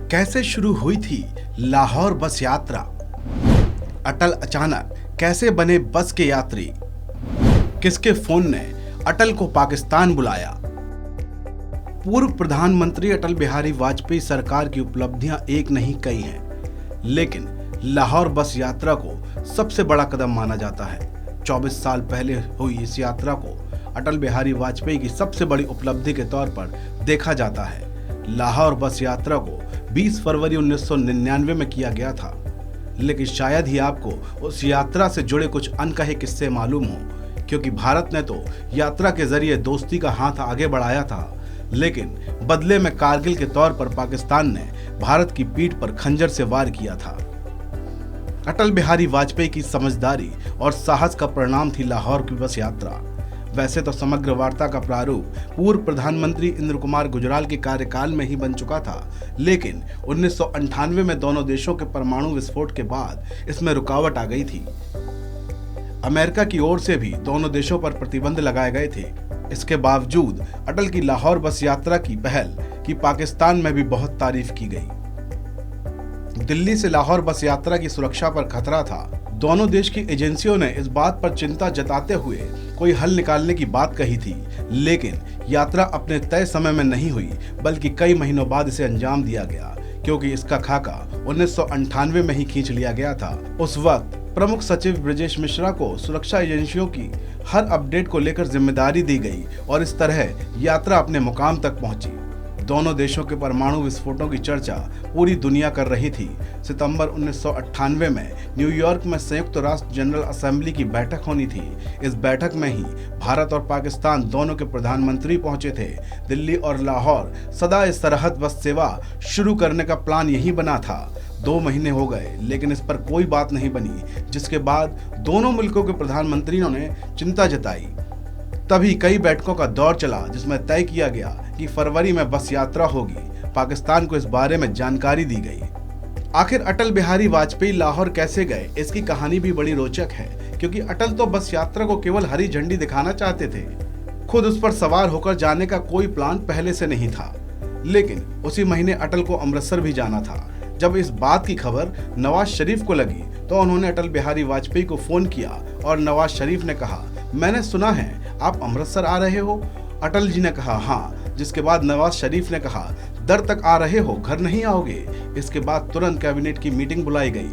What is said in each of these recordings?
कैसे शुरू हुई थी लाहौर बस यात्रा? अटल अचानक कैसे बने बस के यात्री? किसके फोन ने अटल को पाकिस्तान बुलाया? पूर्व प्रधानमंत्री अटल बिहारी वाजपेयी सरकार की उपलब्धियां एक नहीं कई हैं, लेकिन लाहौर बस यात्रा को सबसे बड़ा कदम माना जाता है। 24 साल पहले हुई इस यात्रा को अटल बिहारी वाजपेयी की सबसे बड़ी उपलब्धि के तौर पर देखा जाता है। लाहौर बस यात्रा को 20 फरवरी 1999 में किया गया था, लेकिन शायद ही आपको उस यात्रा से जुड़े कुछ अनकहे किस्से मालूम हो, क्योंकि भारत ने तो यात्रा के जरिए दोस्ती का हाथ आगे बढ़ाया था, लेकिन बदले में कारगिल के तौर पर पाकिस्तान ने भारत की पीठ पर खंजर से वार किया था। अटल बिहारी वाजपेयी की समझदारी और साहस का परिणाम थी लाहौर की बस यात्रा। वैसे तो समग्र वार्ता का प्रारूप पूर्व प्रधानमंत्री इंद्र कुमार गुजराल के कार्यकाल में ही बन चुका था, लेकिन 1998 में दोनों देशों के परमाणु विस्फोट के बाद इसमें रुकावट आ गई थी। अमेरिका की ओर से भी दोनों देशों पर प्रतिबंध लगाए गए थे। इसके बावजूद अटल की लाहौर बस यात्रा की पहल की पाकिस्तान में भी बहुत तारीफ की गई। दिल्ली से लाहौर बस यात्रा की सुरक्षा पर खतरा था। दोनों देश की एजेंसियों ने इस बात पर चिंता जताते हुए कोई हल निकालने की बात कही थी, लेकिन यात्रा अपने तय समय में नहीं हुई, बल्कि कई महीनों बाद इसे अंजाम दिया गया, क्योंकि इसका खाका 1998 में ही खींच लिया गया था। उस वक्त प्रमुख सचिव ब्रजेश मिश्रा को सुरक्षा एजेंसियों की हर अपडेट को लेकर जिम्मेदारी दी गई और इस तरह यात्रा अपने मुकाम तक पहुंची। दोनों देशों के परमाणु विस्फोटों की चर्चा पूरी दुनिया कर रही थी। सितंबर 1998 में न्यूयॉर्क में संयुक्त राष्ट्र जनरल असेंबली की बैठक होनी थी। इस बैठक में ही भारत और पाकिस्तान दोनों के प्रधानमंत्री पहुंचे थे। दिल्ली और लाहौर सदा सरहद बस सेवा शुरू करने का प्लान यही बना था। 2 महीने हो गए, लेकिन इस पर कोई बात नहीं बनी, जिसके बाद दोनों मुल्कों के प्रधानमंत्रियों ने चिंता जताई। तभी कई बैठकों का दौर चला, जिसमें तय किया गया कि फरवरी में बस यात्रा होगी। पाकिस्तान को इस बारे में जानकारी दी गई। आखिर अटल बिहारी वाजपेयी लाहौर कैसे गए, इसकी कहानी भी बड़ी रोचक है, क्योंकि अटल तो बस यात्रा को केवल हरी झंडी दिखाना चाहते थे। खुद उस पर सवार होकर जाने का कोई प्लान पहले से नहीं था, लेकिन उसी महीने अटल को अमृतसर भी जाना था। जब इस बात की खबर नवाज शरीफ को लगी, तो उन्होंने अटल बिहारी वाजपेयी को फोन किया और नवाज शरीफ ने कहा, मैंने सुना है आप अमृतसर आ रहे हो। अटल जी ने कहा हाँ, जिसके बाद नवाज शरीफ ने कहा, दर तक आ रहे हो, घर नहीं आओगे। इसके बाद तुरंत कैबिनेट की मीटिंग बुलाई गई।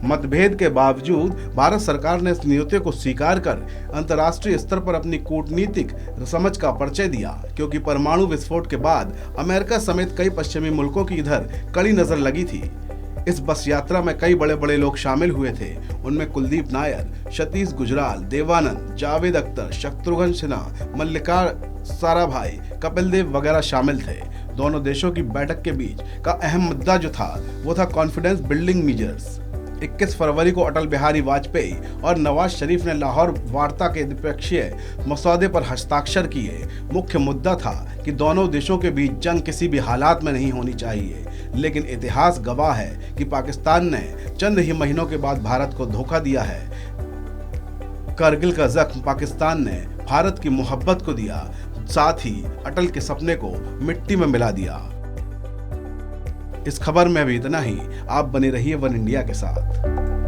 मतभेद के बावजूद भारत सरकार ने इस न्योते को स्वीकार कर अंतर्राष्ट्रीय स्तर पर अपनी कूटनीतिक समझ का परिचय दिया, क्योंकि परमाणु विस्फोट के बाद अमेरिका समेत कई पश्चिमी मुल्कों की इधर कड़ी नजर लगी थी। इस बस यात्रा में कई बड़े बड़े लोग शामिल हुए थे। उनमें कुलदीप नायर, सतीश गुजराल, देवानंद, जावेद अख्तर, शत्रुघ्न सिन्हा, मल्लिकार्जुन साराभाई, कपिल देव वगैरह शामिल थे। दोनों देशों की बैठक के बीच का अहम मुद्दा जो था, वो था कॉन्फिडेंस बिल्डिंग मेजर्स। 21 फरवरी को अटल बिहारी वाजपेयी और नवाज शरीफ ने लाहौर वार्ता के द्विपक्षीय मसौदे पर हस्ताक्षर किए। मुख्य मुद्दा था कि दोनों देशों के बीच जंग किसी भी हालात में नहीं होनी चाहिए, लेकिन इतिहास गवाह है कि पाकिस्तान ने चंद ही महीनों के बाद भारत को धोखा दिया है। कारगिल का जख्म पाकिस्तान ने भारत की मोहब्बत को दिया, साथ ही अटल के सपने को मिट्टी में मिला दिया। इस खबर में अभी इतना ही। आप बने रहिए वन इंडिया के साथ।